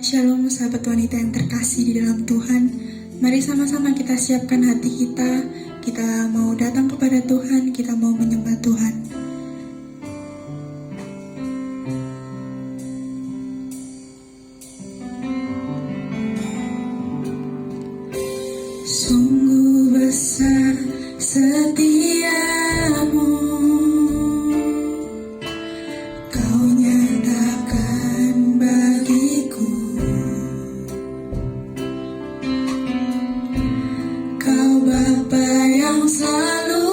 Shalom sahabat wanita yang terkasih di dalam Tuhan. Mari sama-sama kita siapkan hati kita. Kita mau datang kepada Tuhan, kita mau menyembah Tuhan. Sungguh besar setiamu, Kau nyatakan bagiku. Kau Bapa yang selalu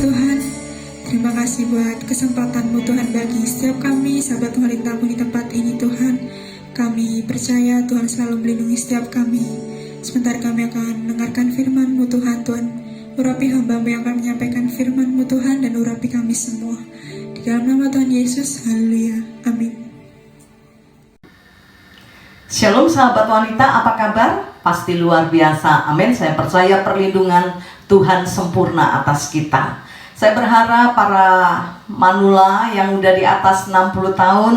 Tuhan. Terima kasih buat kesempatan-Mu Tuhan bagi setiap kami, sahabat wanita-Mu di tempat ini Tuhan. Kami percaya Tuhan selalu melindungi setiap kami. Sebentar kami akan mendengarkan firman-Mu Tuhan. Tuhan, urapi hamba-Mu yang akan menyampaikan firman-Mu Tuhan, dan urapi kami semua. Di dalam nama Tuhan Yesus, haleluya, amin. Shalom sahabat wanita, apa kabar? Pasti luar biasa, amin. Saya percaya perlindungan Tuhan sempurna atas kita. Saya berharap para manula yang udah di atas 60 tahun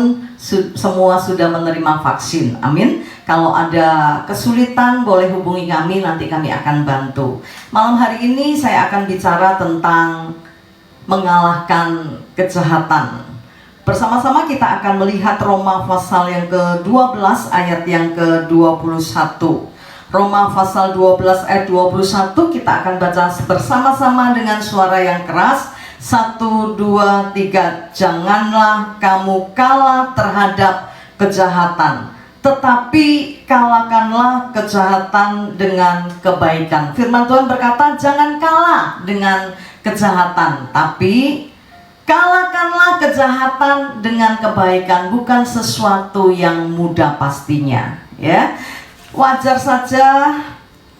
semua sudah menerima vaksin, amin. Kalau ada kesulitan boleh hubungi kami, nanti kami akan bantu. Malam hari ini saya akan bicara tentang mengalahkan kejahatan. Bersama-sama kita akan melihat Roma pasal yang ke-12 ayat yang ke-21. Roma pasal 12 ayat 21 kita akan baca bersama-sama dengan suara yang keras. 1, 2, 3. Janganlah kamu kalah terhadap kejahatan, tetapi kalahkanlah kejahatan dengan kebaikan. Firman Tuhan berkata, jangan kalah dengan kejahatan, tapi kalahkanlah kejahatan dengan kebaikan. Bukan sesuatu yang mudah pastinya, ya. Wajar saja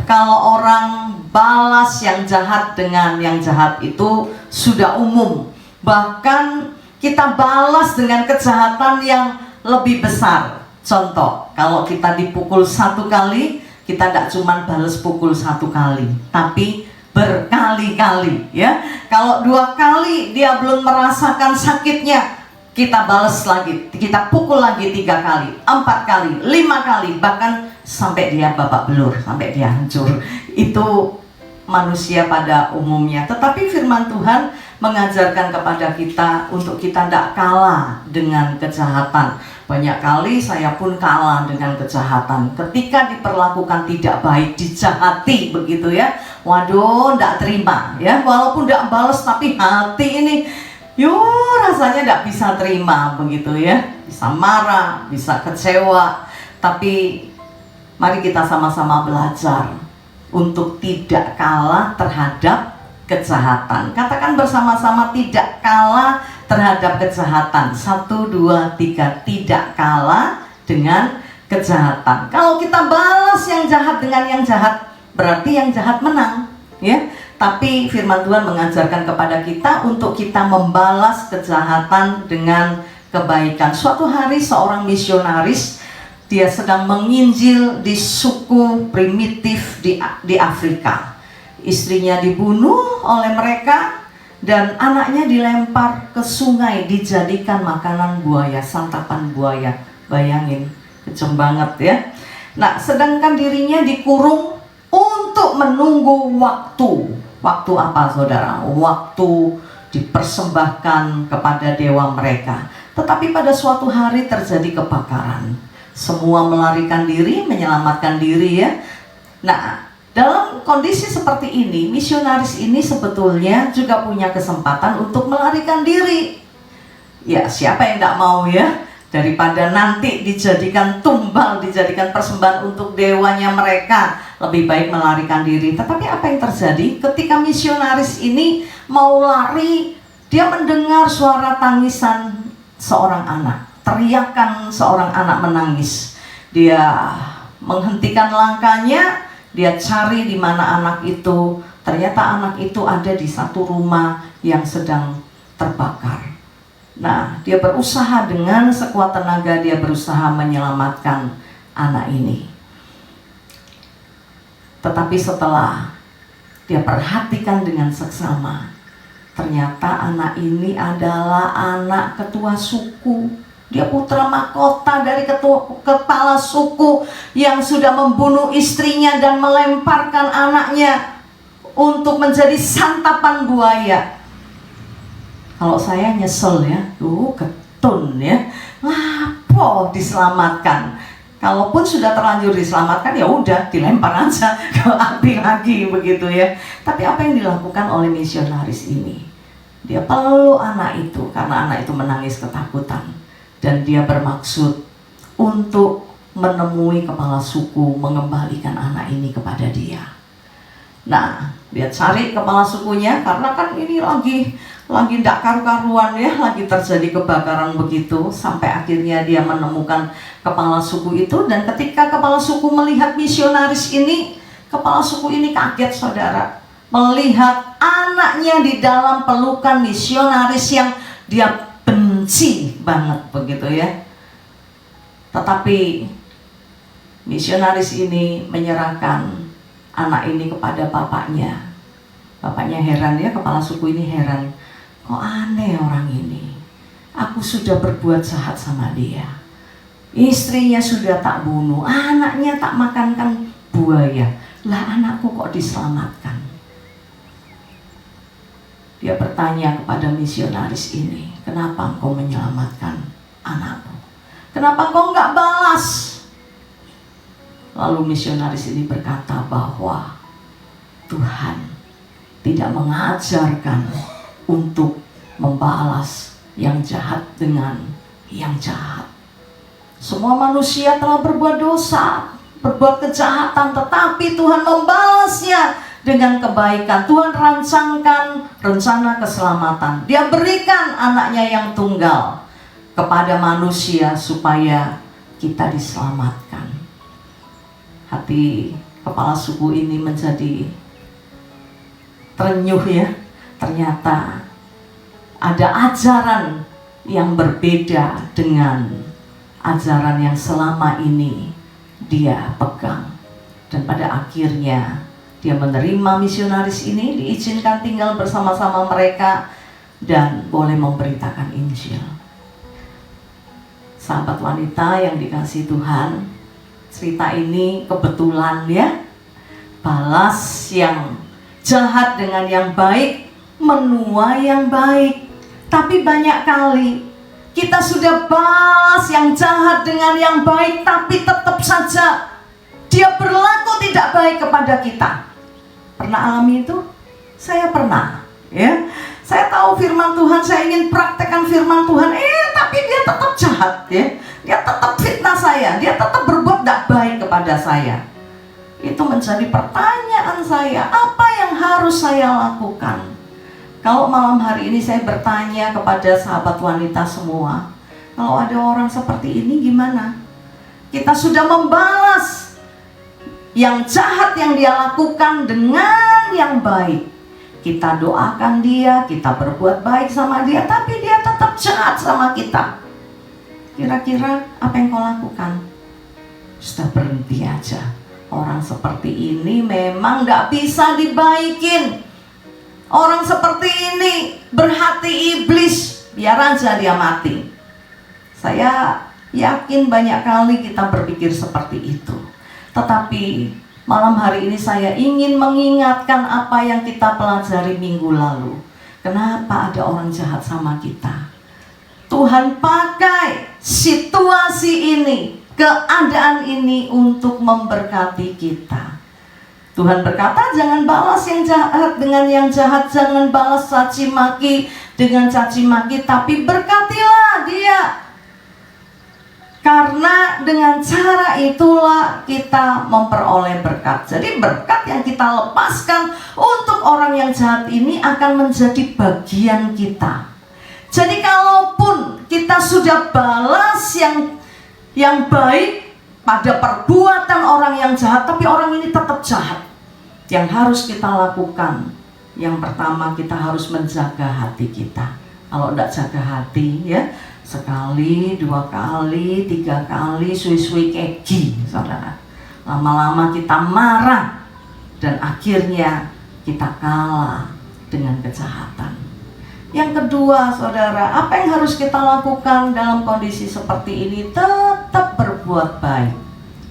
kalau orang balas yang jahat dengan yang jahat, itu sudah umum. Bahkan kita balas dengan kejahatan yang lebih besar. Contoh, kalau kita dipukul 1 kali, kita tidak cuma balas pukul 1 kali, tapi berkali-kali, ya. Kalau 2 kali dia belum merasakan sakitnya, kita balas lagi, kita pukul lagi 3 kali, 4 kali, 5 kali, bahkan sampai dia babak belur, sampai dia hancur. Itu manusia pada umumnya. Tetapi firman Tuhan mengajarkan kepada kita untuk kita tidak kalah dengan kejahatan. Banyak kali saya pun kalah dengan kejahatan. Ketika diperlakukan tidak baik, dijahati begitu, ya. Waduh, tidak terima, ya. Walaupun tidak balas, tapi hati ini rasanya tidak bisa terima begitu, ya. Bisa marah, bisa kecewa. Tapi mari kita sama-sama belajar untuk tidak kalah terhadap kejahatan. Katakan bersama-sama, tidak kalah terhadap kejahatan. 1, 2, 3. Tidak kalah dengan kejahatan. Kalau kita balas yang jahat dengan yang jahat, berarti yang jahat menang, ya. Tapi firman Tuhan mengajarkan kepada kita untuk kita membalas kejahatan dengan kebaikan. Suatu hari seorang misionaris, dia sedang menginjil di suku primitif di Afrika. Istrinya dibunuh oleh mereka dan anaknya dilempar ke sungai, dijadikan makanan buaya, santapan buaya. Bayangin, kejam banget, ya. Nah, sedangkan dirinya dikurung untuk menunggu waktu. Waktu apa, saudara? Waktu dipersembahkan kepada dewa mereka. Tetapi pada suatu hari terjadi kebakaran. Semua melarikan diri, menyelamatkan diri, ya. Nah, dalam kondisi seperti ini, misionaris ini sebetulnya juga punya kesempatan untuk melarikan diri. Ya, siapa yang tidak mau, ya? Daripada nanti dijadikan tumbal, dijadikan persembahan untuk dewanya mereka, lebih baik melarikan diri. Tetapi apa yang terjadi ketika misionaris ini mau lari? Dia mendengar suara tangisan seorang anak. Teriakan seorang anak menangis. Dia menghentikan langkahnya, dia cari di mana anak itu. Ternyata anak itu ada di satu rumah yang sedang terbakar. Nah, dia berusaha dengan sekuat tenaga, dia berusaha menyelamatkan anak ini. Tetapi setelah dia perhatikan dengan seksama, ternyata anak ini adalah anak ketua suku. Dia putra mahkota dari kepala suku yang sudah membunuh istrinya dan melemparkan anaknya untuk menjadi santapan buaya. Kalau saya nyesel, ya, ketun, ya, lapo diselamatkan. Kalaupun sudah terlanjur diselamatkan, ya udah dilempar aja ke api lagi begitu, ya. Tapi apa yang dilakukan oleh misionaris ini? Dia peluk anak itu karena anak itu menangis ketakutan. Dan dia bermaksud untuk menemui kepala suku, mengembalikan anak ini kepada dia. Nah, dia cari kepala sukunya karena kan ini lagi ndak karu-karuan ya, lagi terjadi kebakaran begitu, sampai akhirnya dia menemukan kepala suku itu. Dan ketika kepala suku melihat misionaris ini, kepala suku ini kaget, saudara, melihat anaknya di dalam pelukan misionaris yang dia benci banget begitu ya. Tetapi misionaris ini menyerahkan anak ini kepada bapaknya. Bapaknya heran ya, kepala suku ini heran. Kok aneh orang ini. Aku sudah berbuat jahat sama dia. Istrinya sudah tak bunuh, anaknya tak makankan buaya. Lah anakku kok diselamatkan? Dia bertanya kepada misionaris ini, kenapa engkau menyelamatkan anakku? Kenapa engkau enggak balas? Lalu misionaris ini berkata bahwa Tuhan tidak mengajarkan untuk membalas yang jahat dengan yang jahat. Semua manusia telah berbuat dosa, berbuat kejahatan, tetapi Tuhan membalasnya dengan kebaikan. Tuhan rancangkan rencana keselamatan. Dia berikan anaknya yang tunggal kepada manusia supaya kita diselamatkan. Hati kepala suku ini menjadi terenyuh ya. Ternyata ada ajaran yang berbeda dengan ajaran yang selama ini dia pegang. Dan pada akhirnya dia menerima misionaris ini, diizinkan tinggal bersama-sama mereka dan boleh memberitakan Injil. Sahabat wanita yang dikasihi Tuhan, cerita ini kebetulan ya, balas yang jahat dengan yang baik, menuai yang baik. Tapi banyak kali kita sudah balas yang jahat dengan yang baik, tapi tetap saja dia berlaku tidak baik kepada kita. Pernah alami itu? Saya pernah ya. Saya tahu firman Tuhan, saya ingin praktekkan firman Tuhan, tapi dia tetap jahat ya. Dia tetap fitnah saya, dia tetap berbuat tidak baik kepada saya. Itu menjadi pertanyaan saya, apa yang harus saya lakukan? Kalau malam hari ini saya bertanya kepada sahabat wanita semua, kalau ada orang seperti ini gimana? Kita sudah membalas yang jahat yang dia lakukan dengan yang baik. Kita doakan dia, kita berbuat baik sama dia, tapi dia tetap jahat sama kita. Kira-kira apa yang kau lakukan? Sudah berhenti aja. Orang seperti ini memang gak bisa dibaikin. Orang seperti ini berhati iblis, biar aja dia mati. Saya yakin banyak kali kita berpikir seperti itu. Tetapi malam hari ini saya ingin mengingatkan apa yang kita pelajari minggu lalu. Kenapa ada orang jahat sama kita? Tuhan pakai situasi ini, keadaan ini untuk memberkati kita. Tuhan berkata, jangan balas yang jahat dengan yang jahat, jangan balas caci maki dengan caci maki, tapi berkatilah dia. Karena dengan cara itulah kita memperoleh berkat. Jadi berkat yang kita lepaskan untuk orang yang jahat ini akan menjadi bagian kita. Jadi kalaupun kita sudah balas yang baik pada perbuatan orang yang jahat, tapi orang ini tetap jahat. Yang harus kita lakukan, yang pertama kita harus menjaga hati kita. Kalau tidak jaga hati ya, sekali, 2 kali, 3 kali, suwi-suwi kegi, saudara. Lama-lama kita marah dan akhirnya kita kalah dengan kejahatan. Yang kedua, saudara, apa yang harus kita lakukan dalam kondisi seperti ini? Tetap berbuat baik.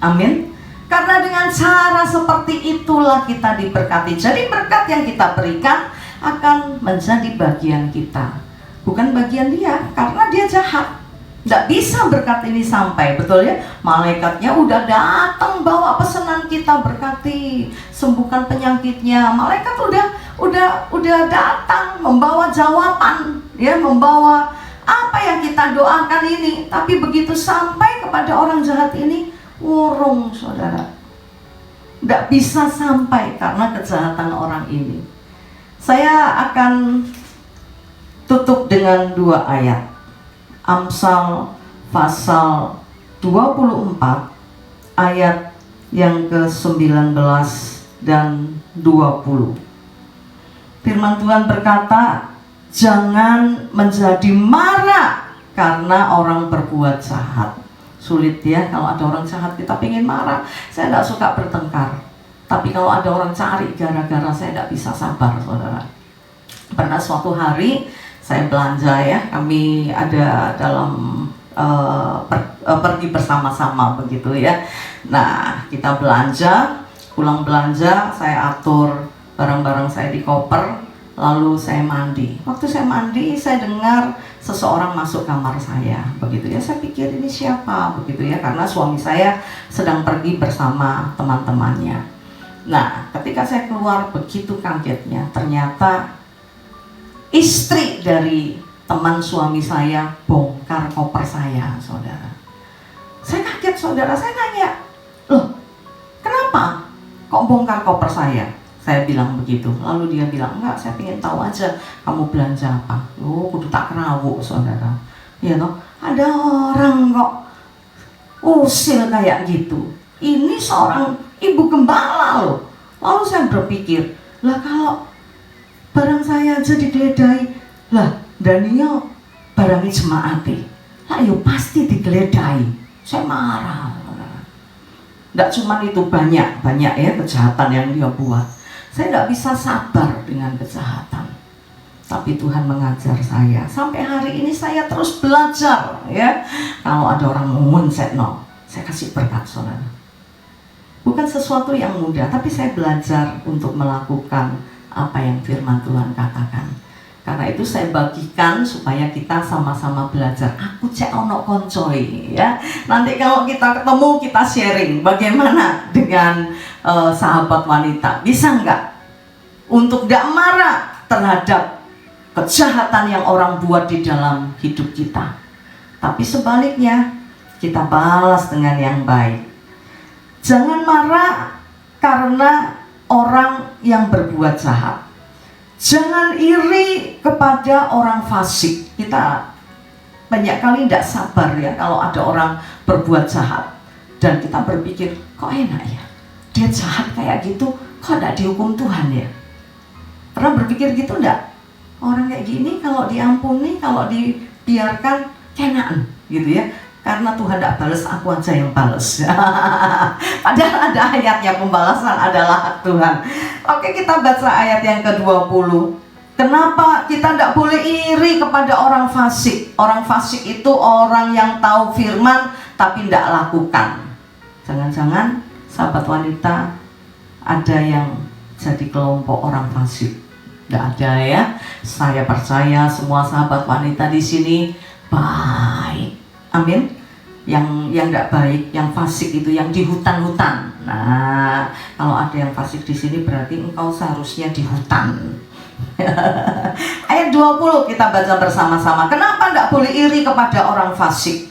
Amin. Karena dengan cara seperti itulah kita diberkati. Jadi berkat yang kita berikan akan menjadi bagian kita, bukan bagian dia, karena dia jahat. Tidak bisa berkat ini sampai, betul ya? Malaikatnya udah datang bawa pesanan kita, berkati, sembuhkan penyakitnya. Malaikat udah datang membawa jawaban, ya, membawa apa yang kita doakan ini. Tapi begitu sampai kepada orang jahat ini, urung, saudara. Tidak bisa sampai karena kejahatan orang ini. Saya akan tutup dengan 2 ayat. Amsal pasal 24 ayat yang ke-19 dan 20. Firman Tuhan berkata, jangan menjadi marah karena orang berbuat jahat. Sulit ya, kalau ada orang jahat kita pengen marah. Saya tidak suka bertengkar. Tapi kalau ada orang cari gara-gara, saya tidak bisa sabar, saudara. Pernah suatu hari saya belanja ya, kami ada dalam pergi bersama-sama begitu ya. Nah, kita belanja, pulang belanja, saya atur barang-barang saya di koper, lalu saya mandi. Waktu saya mandi, saya dengar seseorang masuk kamar saya, begitu ya. Saya pikir ini siapa, begitu ya, karena suami saya sedang pergi bersama teman-temannya. Nah, ketika saya keluar, begitu kagetnya, ternyata istri dari teman suami saya bongkar koper saya, saudara. Saya kaget, saudara. Saya nanya, loh, kenapa kok bongkar koper saya? Saya bilang begitu. Lalu dia bilang, enggak, saya pengen tahu aja kamu belanja apa. Oh, kudu tak kerawuk, saudara. Ya toh, ada orang kok usil kayak gitu. Ini seorang ibu gembala loh. Lalu saya berpikir, lah kalau barang saya aja digeledahi, lah Daniel barangnya jemaati, lah yo pasti digeledahi. Saya marah. Tidak cuma itu, banyak ya kejahatan yang dia buat. Saya tidak bisa sabar dengan kejahatan. Tapi Tuhan mengajar saya. Sampai hari ini saya terus belajar ya. Kalau ada orang no, saya kasih berkat, saudara. Bukan sesuatu yang mudah, tapi saya belajar untuk melakukan apa yang firman Tuhan katakan. Karena itu saya bagikan supaya kita sama-sama belajar. Aku cek ono koncoy ya. Nanti kalau kita ketemu, kita sharing bagaimana dengan sahabat wanita. Bisa nggak untuk tidak marah terhadap kejahatan yang orang buat di dalam hidup kita, tapi sebaliknya kita balas dengan yang baik. Jangan marah karena orang yang berbuat jahat. Jangan iri kepada orang fasik. Kita banyak kali tidak sabar ya kalau ada orang berbuat jahat, dan kita berpikir, kok enak ya dia jahat kayak gitu, kok tidak dihukum Tuhan ya? Pernah berpikir gitu enggak? Orang kayak gini kalau diampuni, kalau dibiarkan, kenaan gitu ya. Karena Tuhan tidak balas, aku aja yang balas. Padahal ada ayatnya, pembalasan adalah hak Tuhan. Oke, kita baca ayat yang ke-20. Kenapa kita tidak boleh iri kepada orang fasik? Orang fasik itu orang yang tahu firman tapi tidak lakukan. Jangan-jangan sahabat wanita ada yang jadi kelompok orang fasik. Tidak ada ya. Saya percaya semua sahabat wanita di sini baik. Amin. Yang tidak baik, yang fasik itu yang di hutan-hutan. Nah, kalau ada yang fasik di sini berarti engkau seharusnya di hutan. Ayat 20 kita baca bersama-sama. Kenapa tidak boleh iri kepada orang fasik?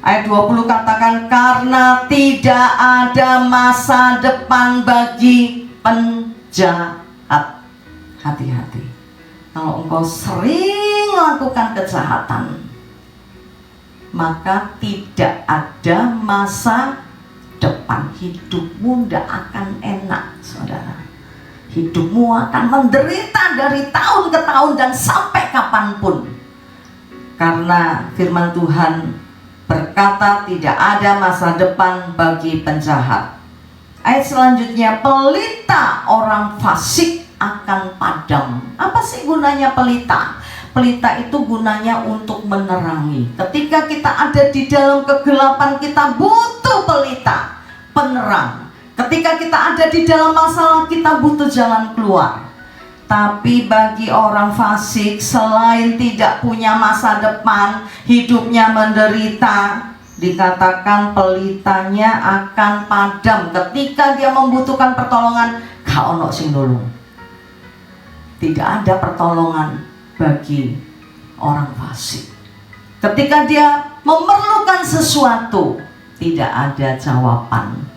Ayat 20 katakan, karena tidak ada masa depan bagi penjahat. Hati-hati. Kalau engkau sering melakukan kejahatan, maka tidak ada masa depan. Hidupmu tidak akan enak, saudara. Hidupmu akan menderita dari tahun ke tahun dan sampai kapanpun. Karena firman Tuhan berkata tidak ada masa depan bagi penjahat. Ayat selanjutnya, pelita orang fasik akan padam. Apa sih gunanya pelita? Pelita itu gunanya untuk menerangi. Ketika kita ada di dalam kegelapan, kita butuh pelita, penerang. Ketika kita ada di dalam masalah, kita butuh jalan keluar. Tapi bagi orang fasik, selain tidak punya masa depan, hidupnya menderita, dikatakan pelitanya akan padam. Ketika dia membutuhkan pertolongan, gak ono sing nulung. Tidak ada pertolongan bagi orang fasik. Ketika dia memerlukan sesuatu, tidak ada jawaban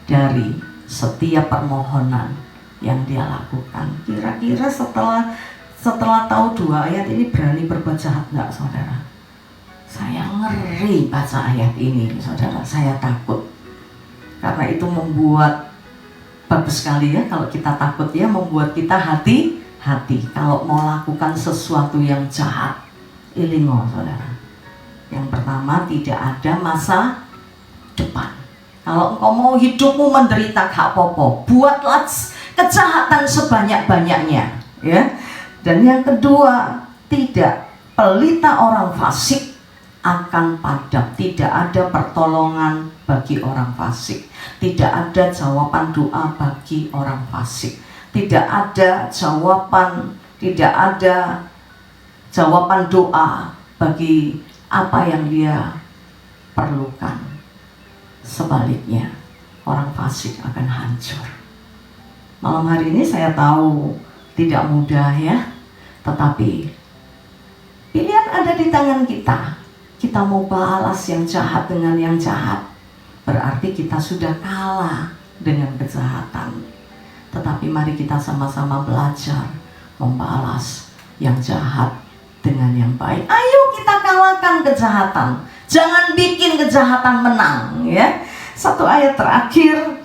dari setiap permohonan yang dia lakukan. Kira-kira setelah tahu 2 ayat ini berani berbuat jahat nggak, saudara? Saya ngeri baca ayat ini, saudara. Saya takut. Karena itu membuat, bagus sekali ya kalau kita takut ya, membuat kita hati-hati kalau mau lakukan sesuatu yang jahat. Ilingo, saudara. Yang pertama, tidak ada masa depan. Kalau engkau mau hidupmu menderita, gak apa-apa, buatlah kejahatan sebanyak-banyaknya, ya. Dan yang kedua, tidak, pelita orang fasik akan padam. Tidak ada pertolongan bagi orang fasik. Tidak ada jawaban doa bagi orang fasik. Tidak ada jawaban doa bagi apa yang dia perlukan. Sebaliknya, orang fasik akan hancur. Malam hari ini saya tahu tidak mudah ya, tetapi pilihan ada di tangan kita. Kita mau balas yang jahat dengan yang jahat, berarti kita sudah kalah dengan kejahatan. Tetapi mari kita sama-sama belajar membalas yang jahat dengan yang baik. Ayo kita kalahkan kejahatan. Jangan bikin kejahatan menang, ya. Satu ayat terakhir,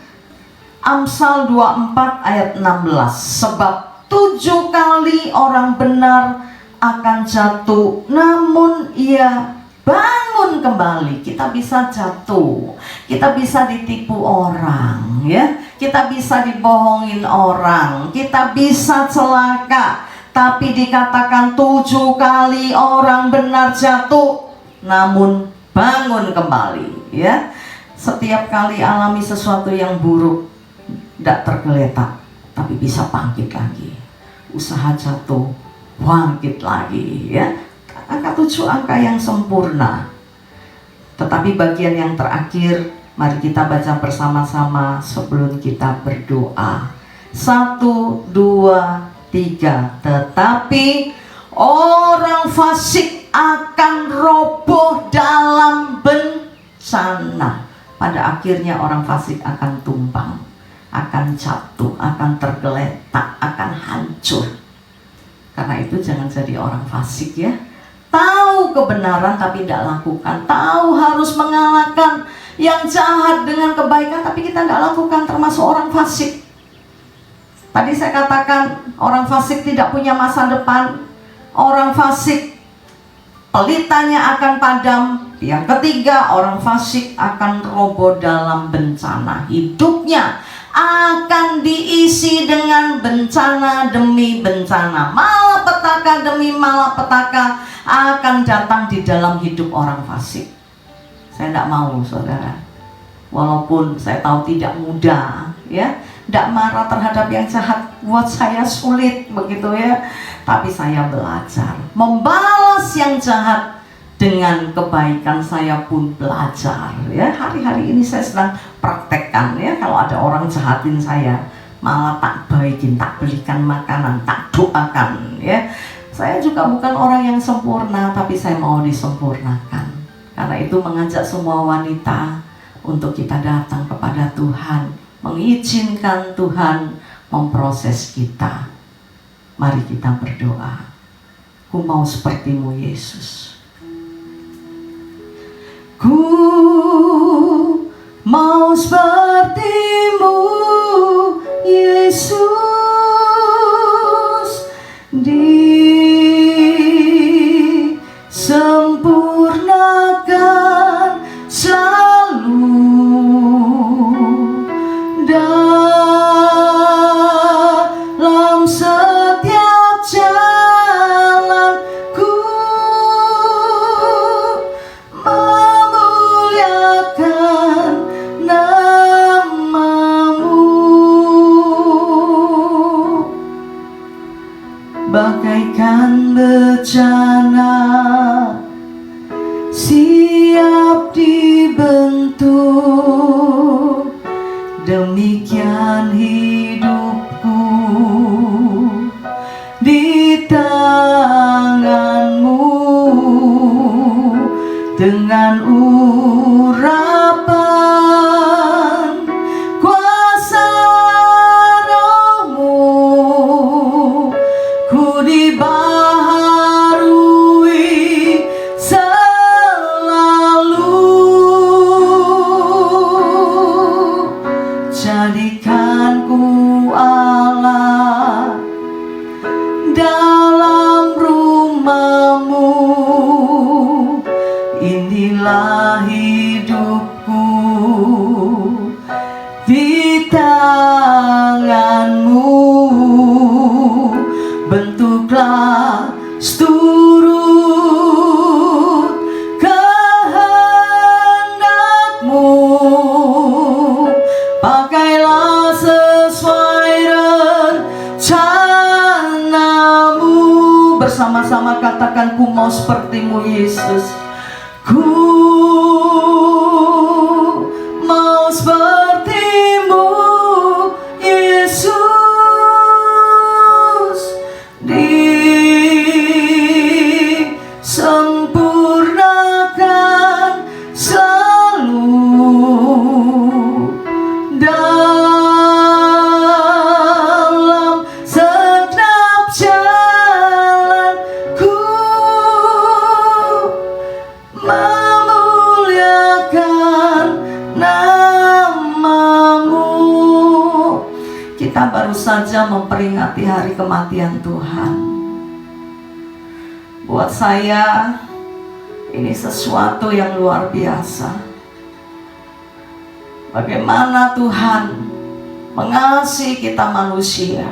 Amsal 24 ayat 16. Sebab 7 kali orang benar akan jatuh, namun ia bangun kembali. Kita bisa jatuh, kita bisa ditipu orang, ya. Kita bisa dibohongin orang, kita bisa celaka. Tapi dikatakan 7 kali orang benar jatuh, namun bangun kembali, ya. Setiap kali alami sesuatu yang buruk, tidak tergeletak, tapi bisa bangkit lagi. Usaha jatuh, bangkit lagi, ya. Angka 7 angka yang sempurna. Tetapi bagian yang terakhir, mari kita baca bersama-sama sebelum kita berdoa. 1, 2, 3. Tetapi orang fasik akan roboh dalam bencana. Pada akhirnya orang fasik akan tumbang, akan jatuh, akan tergeletak, akan hancur. Karena itu jangan jadi orang fasik ya. Tahu kebenaran tapi tidak lakukan. Tahu harus mengalahkan yang jahat dengan kebaikan tapi kita tidak lakukan, termasuk orang fasik. Tadi saya katakan orang fasik tidak punya masa depan. Orang fasik pelitanya akan padam. Yang ketiga, orang fasik akan roboh dalam bencana. Hidupnya akan diisi dengan bencana demi bencana. Malapetaka demi malapetaka akan datang di dalam hidup orang fasik. Saya tidak mau, saudara. Walaupun saya tahu tidak mudah, ya. Tidak marah terhadap yang jahat, buat saya sulit begitu ya. Tapi saya belajar membalas yang jahat dengan kebaikan. Saya pun belajar ya. Hari-hari ini saya sedang praktekkan ya. Kalau ada orang jahatin saya, malah tak baikin, tak belikan makanan, tak doakan ya. Saya juga bukan orang yang sempurna, tapi saya mau disempurnakan. Karena itu mengajak semua wanita untuk kita datang kepada Tuhan, mengizinkan Tuhan memproses kita. Mari kita berdoa. Ku mau sepertimu Yesus. Ku mau sepertimu Yesus, disempurnakan selalu dalam setiap jalanku, memuliakan namamu. Bagaikan bejana siap dibentuk, demikian hidupku di tanganmu. Dengan urapan kuasa pakailah sesuai rencanamu. Bersama-sama katakan, ku mau sepertimu Yesus. Ku mau sepertimu Yesus, disempurnakan selalu dalam setiap jalanku, memuliakan namamu. Kita baru saja memperingati hari kematian Tuhan. Buat saya ini sesuatu yang luar biasa. Bagaimana Tuhan mengasihi kita manusia.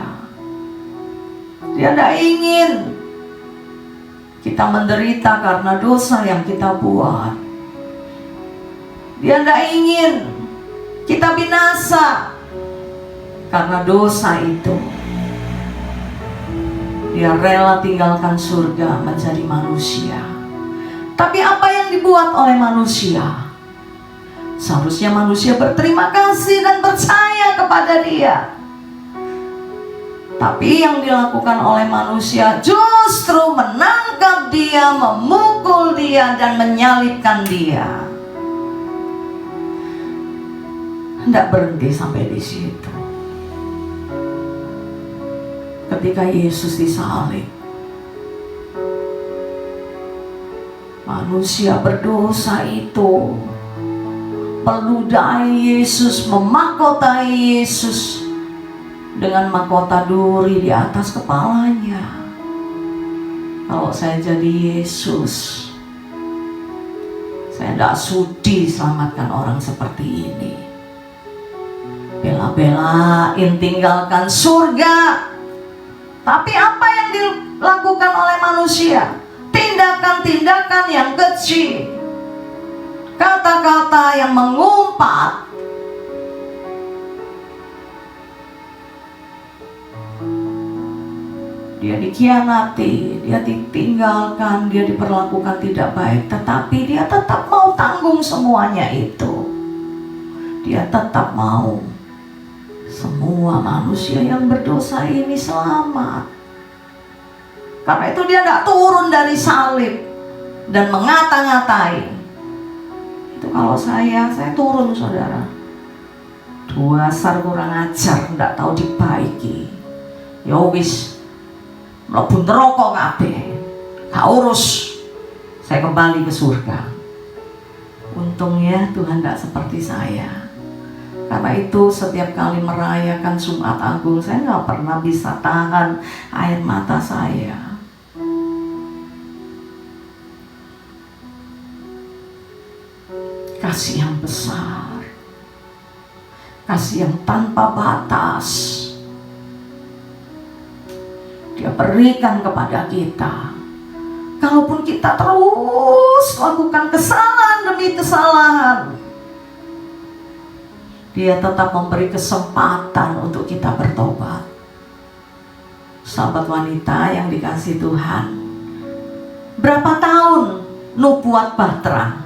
Dia tidak ingin kita menderita karena dosa yang kita buat. Dia tidak ingin kita binasa karena dosa itu. Dia rela tinggalkan surga menjadi manusia. Tapi apa yang dibuat oleh manusia? Seharusnya manusia berterima kasih dan percaya kepada Dia. Tapi yang dilakukan oleh manusia justru menangkap Dia, memukul Dia, dan menyalibkan Dia. Tidak berhenti sampai di situ. Ketika Yesus disalib, manusia berdosa itu peludai Yesus, memahkotai Yesus dengan mahkota duri di atas kepalanya. Kalau saya jadi Yesus, saya tidak sudi selamatkan orang seperti ini. Bela-belain tinggalkan surga. Tapi apa yang dilakukan oleh manusia? Tindakan-tindakan yang kecil, kata-kata yang mengumpat. Dia dikhianati, dia ditinggalkan, dia diperlakukan tidak baik, tetapi dia tetap mau tanggung semuanya itu. Dia tetap mau semua manusia yang berdosa ini selamat. Karena itu dia tidak turun dari salib dan mengata-ngatai. Itu kalau saya turun, saudara. Dasar kurang ajar, tidak tahu dibaiki. Ya wis, mlebu neraka kabeh. Gak urus. Saya kembali ke surga. Untungnya Tuhan tidak seperti saya. Karena itu setiap kali merayakan Jumat Agung, saya nggak pernah bisa tahan air mata saya. Kasih yang besar, kasih yang tanpa batas, Dia berikan kepada kita. Kalaupun kita terus lakukan kesalahan demi kesalahan, Dia tetap memberi kesempatan untuk kita bertobat. Sahabat wanita yang dikasihi Tuhan, berapa tahun nubuat Bahtera?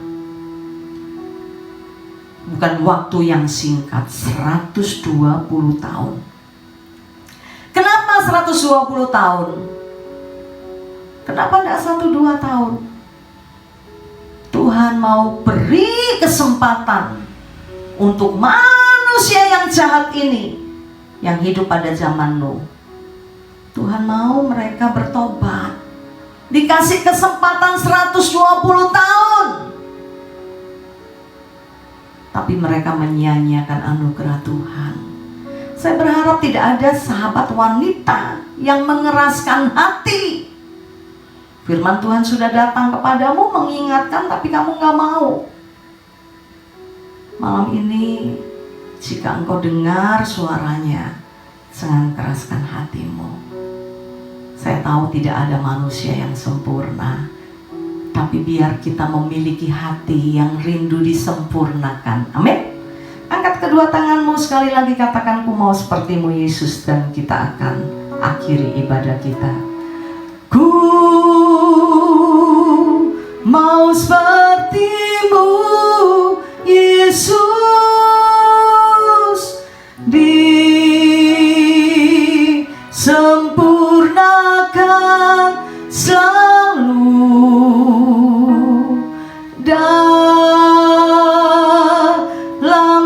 Bukan waktu yang singkat, 120 tahun. Kenapa 120 tahun? Kenapa tidak 1-2 tahun? Tuhan mau beri kesempatan untuk manusia yang jahat ini, yang hidup pada zaman Nuh. Tuhan mau mereka bertobat. Dikasih kesempatan 120 tahun. Tapi mereka menyia-nyiakan anugerah Tuhan. Saya berharap tidak ada sahabat wanita yang mengeraskan hati. Firman Tuhan sudah datang kepadamu mengingatkan, tapi kamu gak mau. Malam ini, jika engkau dengar suaranya, jangan keraskan hatimu. Saya tahu tidak ada manusia yang sempurna. tapi biar kita memiliki hati yang rindu disempurnakan. Amin. Angkat kedua tanganmu sekali lagi, katakan, ku mau sepertimu Yesus, dan kita akan akhiri ibadah kita. Ku mau sepertimu Yesus, disempurnakan selalu dalam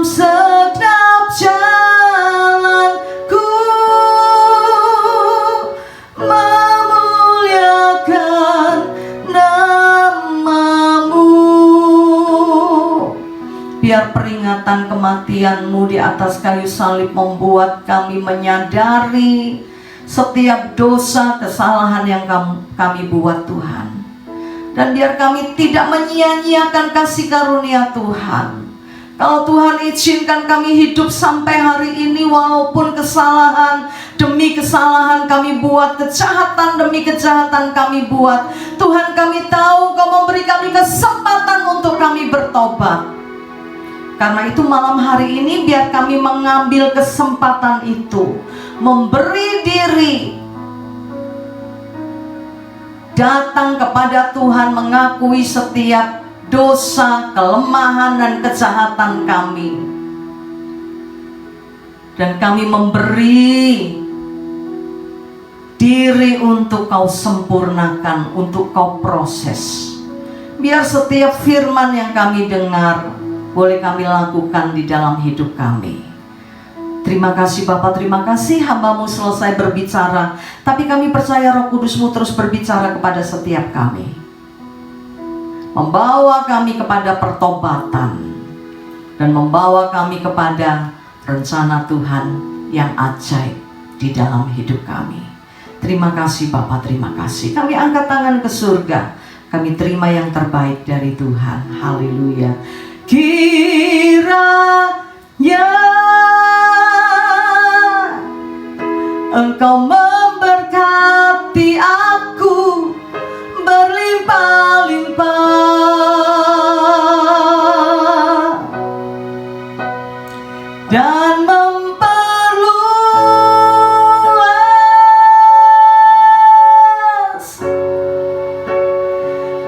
segenap jalanku, memuliakan namamu. Biar peringatan kematianmu di atas kayu salib membuat kami menyadari setiap dosa kesalahan yang kami buat, Tuhan. Dan biar kami tidak menyia-nyiakan kasih karunia Tuhan. Kalau Tuhan izinkan kami hidup sampai hari ini, walaupun kesalahan demi kesalahan kami buat, kejahatan demi kejahatan kami buat, Tuhan, kami tahu Kau memberi kami kesempatan untuk kami bertobat. Karena itu malam hari ini biar kami mengambil kesempatan itu, memberi diri, datang kepada Tuhan, mengakui setiap dosa, kelemahan, dan kejahatan kami. Dan kami memberi diri untuk Kau sempurnakan, untuk Kau proses. Biar setiap firman yang kami dengar boleh kami lakukan di dalam hidup kami. Terima kasih Bapa, terima kasih hamba-Mu selesai berbicara, tapi kami percaya Roh Kudus-Mu terus berbicara kepada setiap kami, membawa kami kepada pertobatan, dan membawa kami kepada rencana Tuhan yang ajaib di dalam hidup kami. Terima kasih Bapa, terima kasih. Kami angkat tangan ke surga, kami terima yang terbaik dari Tuhan. Haleluya. Kiranya Engkau memberkati aku berlimpah-limpah dan memperluas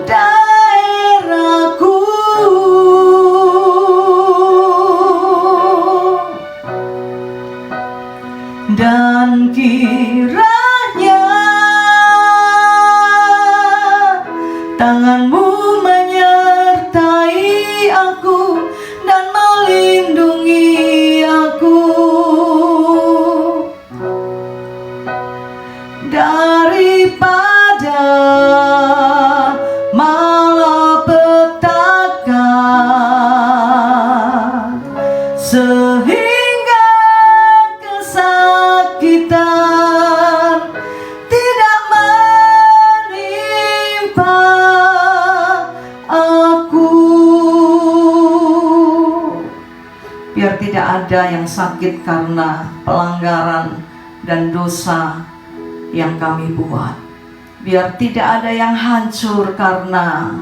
daerahku, dan kiranya tangan-Mu menyertai aku dan melindungi aku daripada malapetaka, sehingga kesakitan tidak menimpa aku. Biar tidak ada yang sakit karena pelanggaran dan dosa yang kami buat. Biar tidak ada yang hancur karena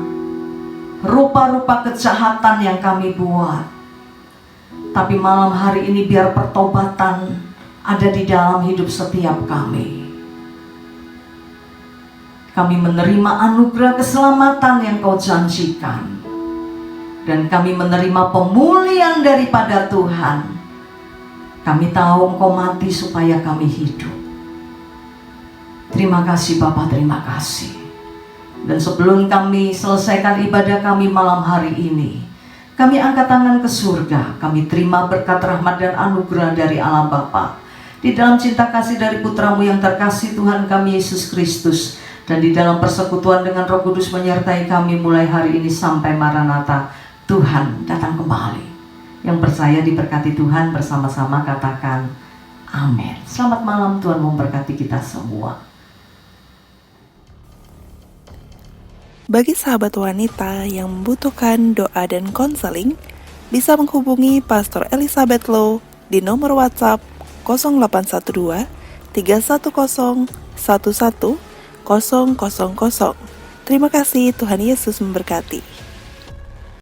rupa-rupa kejahatan yang kami buat. Tapi malam hari ini biar pertobatan ada di dalam hidup setiap kami. Kami menerima anugerah keselamatan yang Kau janjikan, dan kami menerima pemulihan daripada Tuhan. Kami tahu Engkau mati supaya kami hidup. Terima kasih Bapa, terima kasih. Dan sebelum kami selesaikan ibadah kami malam hari ini, kami angkat tangan ke surga. Kami terima berkat rahmat dan anugerah dari Allah Bapa, di dalam cinta kasih dari Putra-Mu yang terkasih Tuhan kami Yesus Kristus, dan di dalam persekutuan dengan Roh Kudus menyertai kami mulai hari ini sampai Maranatha, Tuhan datang kembali. Yang percaya diberkati Tuhan bersama-sama katakan amin. Selamat malam, Tuhan memberkati kita semua. Bagi sahabat wanita yang membutuhkan doa dan konseling, bisa menghubungi Pastor Elizabeth Low di nomor WhatsApp 0812 310 11 000. Terima kasih, Tuhan Yesus memberkati.